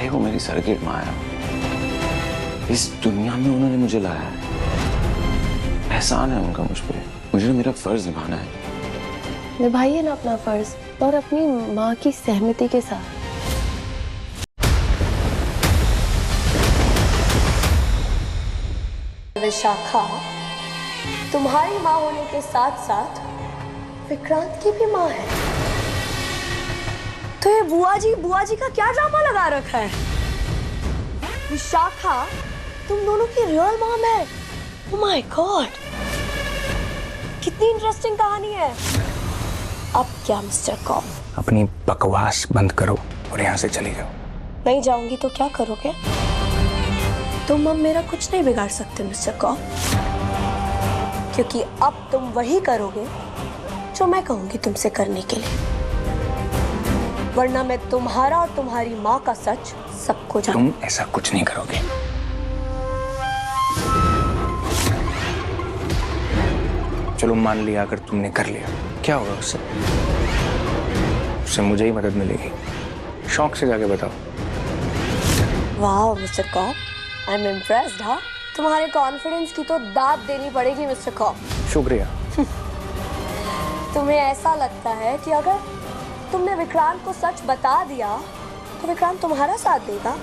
भले वो मेरी सरगिट माँ है, इस दुनिया में उन्होंने मुझे लाया है। एहसान है उनका मुझ पे। मुझे मेरा फर्ज निभाना है। निभाइए ना अपना फर्ज, और अपनी माँ की सहमति के साथ। विशाखा तुम्हारी माँ होने के साथ साथ विक्रांत की भी माँ है। तो ये बुआ जी का क्या ड्रामा लगा रखा है? विशाखा तुम दोनों की रियल मॉम है। ओह माय गॉड, कितनी इंटरेस्टिंग कहानी है। अब क्या मिस्टर कॉम? अपनी बकवास बंद करो और यहाँ से चली जाओ। नहीं जाऊंगी तो क्या करोगे? तुम अब मेरा कुछ नहीं बिगाड़ सकते मिस्टर कॉम, क्योंकि अब तुम वही करोगे जो मैं कहूंगी तुमसे करने के लिए। वरना मैं तुम्हारा और तुम्हारी माँ का सच सबको जानूं। तुम ऐसा कुछ नहीं करोगे। चलो मान लिया अगर तुमने कर लिया, क्या होगा उससे? उससे मुझे ही मदद मिलेगी। शौक से जाके बताओ। वाह mister com, I am impressed. हाँ, तुम्हारे कॉन्फिडेंस की तो दाद देनी पड़ेगी मिस्टर कॉम। शुक्रिया। तुम्हें ऐसा लगता है कि अगर तुमने विक्रांत को सच बता दिया तो विक्रांत तुम्हारा साथ देगा?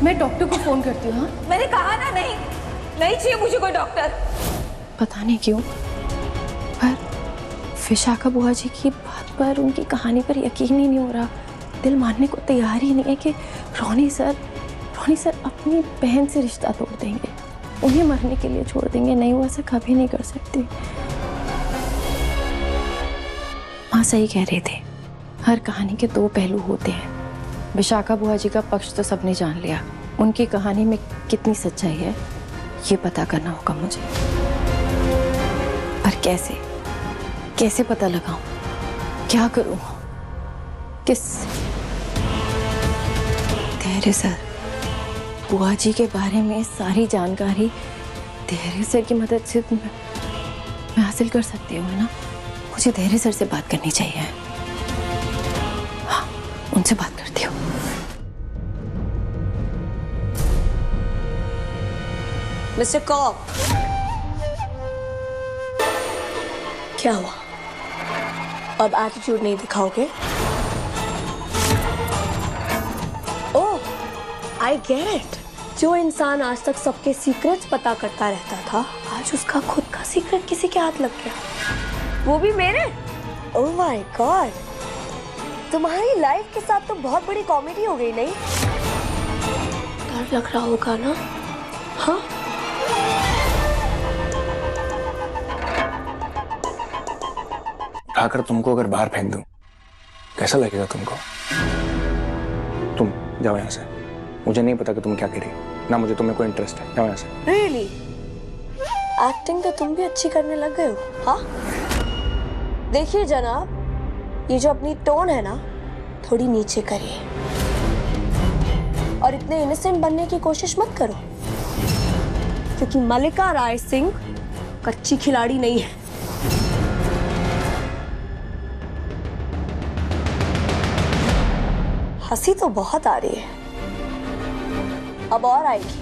मैं डॉक्टर को फोन करती हूँ। हाँ, मैंने कहा ना, नहीं चाहिए मुझे कोई डॉक्टर। पता नहीं क्यों, पर विशाखा बुआ जी की बात पर, उनकी कहानी पर यकीन ही नहीं हो रहा। दिल मानने को तैयार ही नहीं है कि रोनी सर अपनी बहन से रिश्ता तोड़ देंगे, उन्हें मरने के लिए छोड़ देंगे। नहीं, वो ऐसा कभी नहीं कर सकती। माँ सही कह रहे थे, हर कहानी के दो पहलू होते हैं। विशाखा बुआ जी का पक्ष तो सबने जान लिया, उनकी कहानी में कितनी सच्चाई है ये पता करना होगा मुझे। पर कैसे पता लगाऊं? क्या करूं? किस? धैर्य सर, बुआ जी के बारे में सारी जानकारी धैर्य सर की मदद से मैं हासिल कर सकती हूँ ना। मुझे धैर्य सर से बात करनी चाहिए। हाँ, उनसे बात करती हूँ। मिस्टर कॉप, क्या हुआ? अब एटीट्यूड नहीं दिखाओगे? ओह, आई गेट। जो इंसान आज तक सबके सीक्रेट्स पता करता रहता था, आज उसका खुद का सीक्रेट किसी के हाथ लग गया, वो भी मेरे। ओह माय गॉड, तुम्हारी लाइफ के साथ तो बहुत बड़ी कॉमेडी हो गई नहीं? डर लग रहा होगा ना? हाँ, आकर तुमको अगर बाहर फेंक दूं, कैसा लगेगा तुमको? तुम जाओ यहाँ से। मुझे नहीं पता कि तुम क्या करी, ना मुझे तुम्हें कोई इंटरेस्ट है। जाओ यहाँ से। रियली? एक्टिंग तो तुम भी अच्छी करने लग गए हो। हाँ, देखिए जनाब, ये जो अपनी टोन है ना, थोड़ी नीचे करिए और इतने इनोसेंट बनने की कोशिश मत करो, क्योंकि मल्लिका राय सिंह कच्ची खिलाड़ी नहीं है। हंसी तो बहुत आ रही है, अब और आएगी।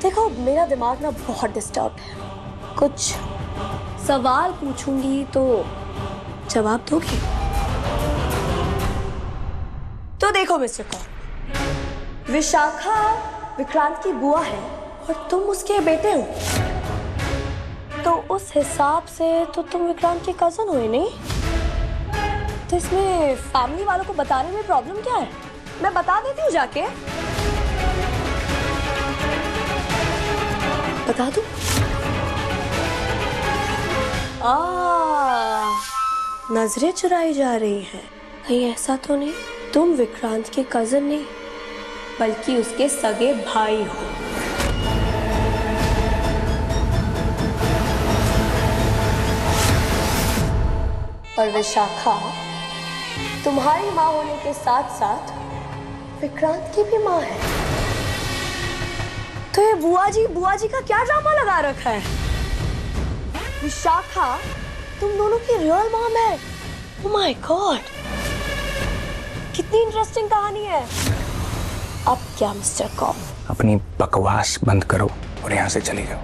देखो, मेरा दिमाग ना बहुत डिस्टर्ब है। कुछ सवाल पूछूंगी तो जवाब दोगे? तो देखो मिस्टर कौर, विशाखा विक्रांत की बुआ है और तुम उसके बेटे हो, तो उस हिसाब से तो तुम विक्रांत के कजन हुए, नहीं? तो इसमें फैमिली वालों को बताने में प्रॉब्लम क्या है? मैं बता देती हूँ जाके। बता दूँ? नजरें चुराई जा रही हैं। कहीं ऐसा तो नहीं तुम विक्रांत के कजन नहीं, बल्कि उसके सगे भाई हो? और विशाखा तुम्हारी माँ होने के साथ साथ विक्रांत की भी माँ है। तो ये बुआ जी का क्या ड्रामा लगा रखा है? विशाखा तुम दोनों की रियल मॉम है। ओह माय गॉड, कितनी इंटरेस्टिंग कहानी है। अब क्या मिस्टर कॉम? अपनी बकवास बंद करो और यहाँ से चली जाओ।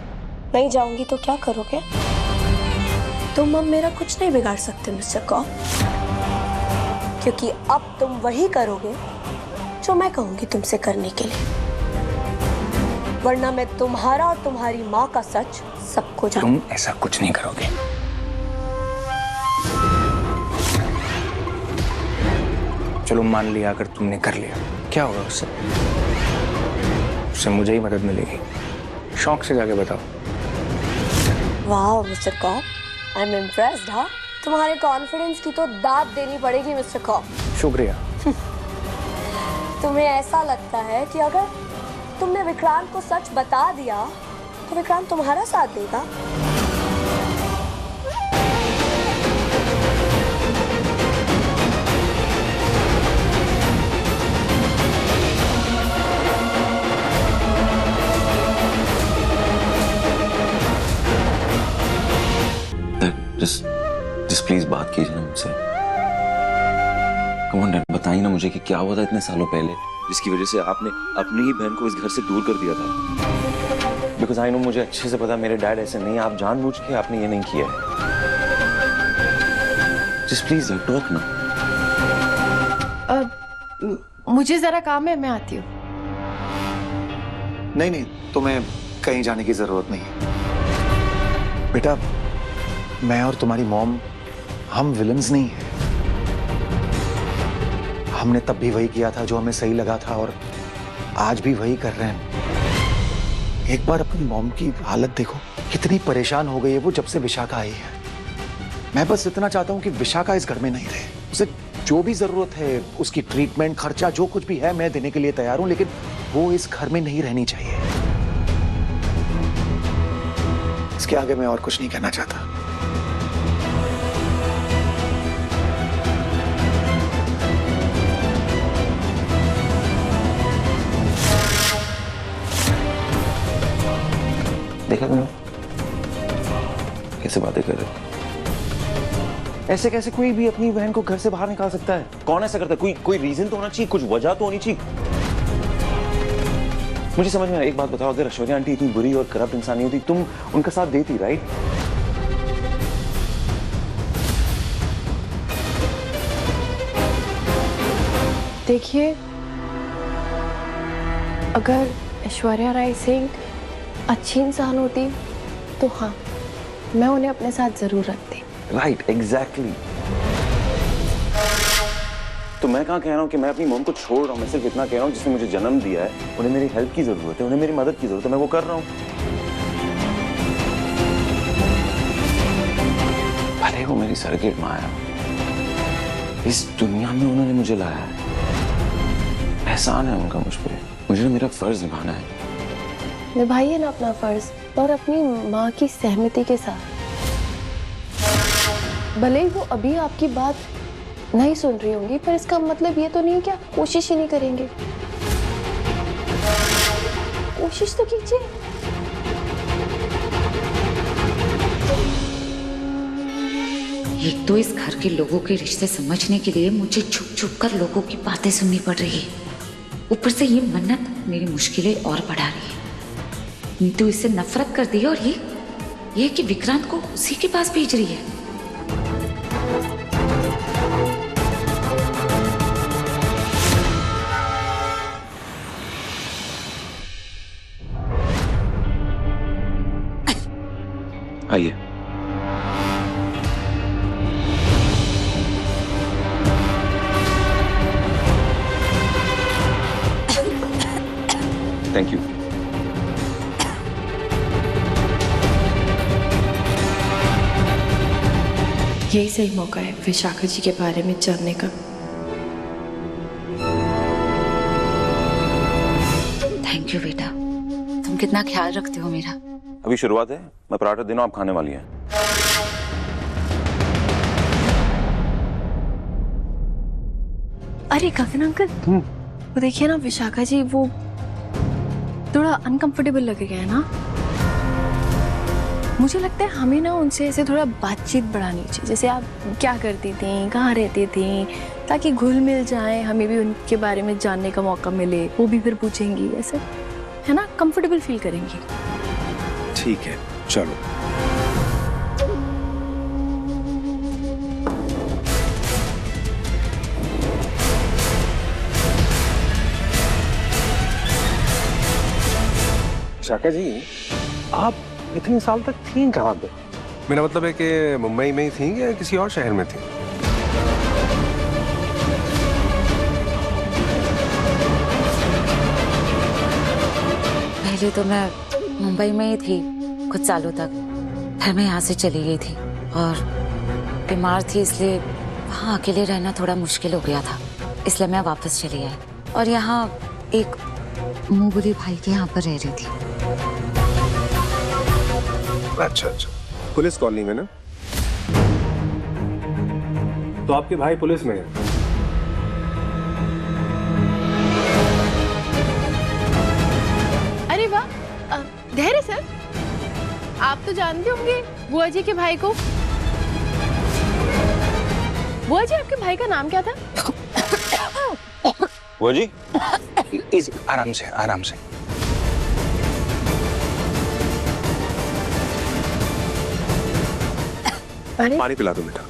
नहीं जाऊंगी तो क्या करोगे? तुम अब मेरा कुछ नहीं बिगाड़ सकते मिस्टर कॉम, क्योंकि अब तुम वही करोगे जो मैं कहूंगी तुमसे करने के लिए, वरना मैं तुम्हारा और तुम्हारी माँ का सच सबको जान। तुम ऐसा कुछ नहीं करोगे। चलो मान लिया अगर तुमने कर लिया, क्या होगा उससे? उससे मुझे ही मदद मिलेगी। शौक से जाके बताओ। वाह mister com, I am impressed. हाँ, तुम्हारे कॉन्फिडेंस की तो दाद देनी पड़ेगी मिस्टर कॉम। शुक्रिया। तुम्हें ऐसा लगता है कि अगर तुमने विक्रांत को सच बता दिया तो विक्रांत तुम्हारा साथ देगा? जिस प्लीज बात कीजिए ना मुझसे। कम ऑन डैड, बताइए ना मुझे कि क्या हुआ था इतने सालों पहले जिसकी वजह से आपने अपनी ही बहन को इस घर से दूर कर दिया था। बिकॉज आई नो, मुझे अच्छे से पता मेरे डैड ऐसे नहीं, आप जानबूझ के आपने ये नहीं किया है। जस्ट प्लीज टॉक ना। मुझे जरा काम है, मैं आती हूँ। नहीं, तुम्हें कहीं जाने की जरूरत नहीं। बेटा, मैं और तुम्हारी मॉम हम विलन्स नहीं हैं। हमने तब भी वही किया था जो हमें सही लगा था और आज भी वही कर रहे हैं। एक बार अपनी मॉम की हालत देखो, कितनी परेशान हो गई है वो जब से विशाखा आई है। मैं बस इतना चाहता हूं कि विशाखा इस घर में नहीं रहे। उसे जो भी जरूरत है, उसकी ट्रीटमेंट, खर्चा, जो कुछ भी है मैं देने के लिए तैयार हूं, लेकिन वो इस घर में नहीं रहनी चाहिए। इसके आगे मैं और कुछ नहीं कहना चाहता। देखा तुमने कैसे बातें कर रहे हो? ऐसे कैसे कोई भी अपनी बहन को घर से बाहर निकाल सकता है? कौन ऐसा करता है? कोई रीजन तो होना चाहिए, कुछ वजह तो होनी चाहिए। मुझे समझ में एक बात बताओ, अगर ऐश्वर्या आंटी इतनी बुरी और करप्ट इंसान नहीं होती, तुम उनका साथ देती, राइट? देखिए, अगर ऐश्वर्या राय सिंह अच्छी इंसान होती तो हाँ, मैं उन्हें अपने साथ जरूर रखती। Right, exactly. तो मैं कहाँ कह रहा हूँ कि मैं अपनी मॉम को छोड़ रहा हूँ। मैं सिर्फ इतना कह रहा हूँ, जिसने मुझे जन्म दिया है, उन्हें मेरी हेल्प की जरूरत है, उन्हें मेरी मदद की जरूरत है, मैं वो कर रहा हूँ। भले वो मेरी सर्किट माँ है, इस दुनिया में उन्होंने मुझे लाया है। एहसान है उनका मुझ पे, मुझे मेरा फर्ज निभाना है। निभाइए ना अपना फर्ज, और अपनी माँ की सहमति के साथ। भले ही वो अभी आपकी बात नहीं सुन रही होंगी, पर इसका मतलब ये तो नहीं कि आप कोशिश ही नहीं करेंगे। कोशिश तो कीजिए। एक तो इस घर के लोगों के रिश्ते समझने के लिए मुझे छुप छुप कर लोगों की बातें सुननी पड़ रही है। ऊपर से ये मन्नत मेरी मुश्किलें और बढ़ा रही है। नीतू इससे नफरत कर दी है, और ये कि विक्रांत को उसी के पास भेज रही है। आइए। Thank you. यही सही मौका है विशाखा जी के बारे में जानने का। थैंक यू बेटा, तुम कितना ख्याल रखते हो मेरा। अभी शुरुआत है, मैं पराठा देना, आप खाने वाली हैं। अरे गगन अंकल, वो देखिए ना विशाखा जी, वो थोड़ा अनकंफर्टेबल लग गया है ना। मुझे लगता है हमें ना उनसे ऐसे थोड़ा बातचीत बढ़ानी चाहिए, जैसे आप क्या करती थी, कहाँ रहती थी, ताकि घुल मिल जाए, हमें भी उनके बारे में जानने का मौका मिले, वो भी फिर पूछेंगी, ऐसे है ना, कंफर्टेबल फील करेंगी। ठीक है, चलो। शाका जी, आप इतने साल तक थी कहाँ पे? मेरा मतलब है कि मुंबई में ही थी या किसी और शहर में थी? पहले तो मैं मुंबई में ही थी कुछ सालों तक, फिर मैं यहाँ से चली गई थी और बीमार थी, इसलिए वहाँ अकेले रहना थोड़ा मुश्किल हो गया था, इसलिए मैं वापस चली आई और यहाँ एक मुंबई भाई के यहाँ पर रह रही थी। अच्छा अच्छा, पुलिस कॉलोनी में ना? तो आपके भाई पुलिस में है? अरे वाह, धैर्य सर, आप तो जानते होंगे बुआ जी के भाई को। बुआ जी, आपके भाई का नाम क्या था? वो जी, आराम से, आराम से। अरे पानी पिला दो बेटा।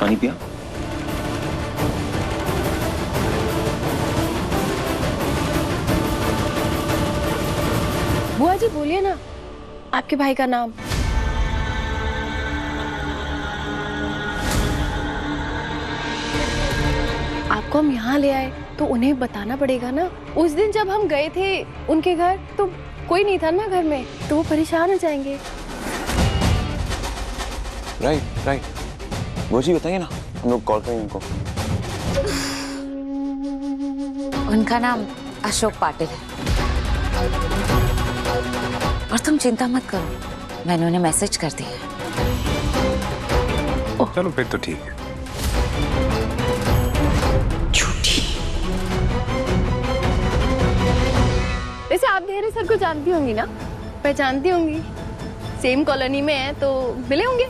पानी पिया? बुआ जी बोलिए ना आपके भाई का नाम। आपको हम यहाँ ले आए तो उन्हें बताना पड़ेगा ना। उस दिन जब हम गए थे उनके घर तो कोई नहीं था ना घर में, तो वो परेशान हो जाएंगे। राइट राइट, वो जी बताइए ना, हम लोग कॉल करेंगे उनको। उनका नाम अशोक पाटिल है और तुम चिंता मत करो, मैंने उन्हें मैसेज कर दिया है। चलो फिर तो ठीक है। वैसे आप धैर्य सर को जानती होंगी ना, पहचानती होंगी, सेम कॉलोनी में है तो मिले होंगे।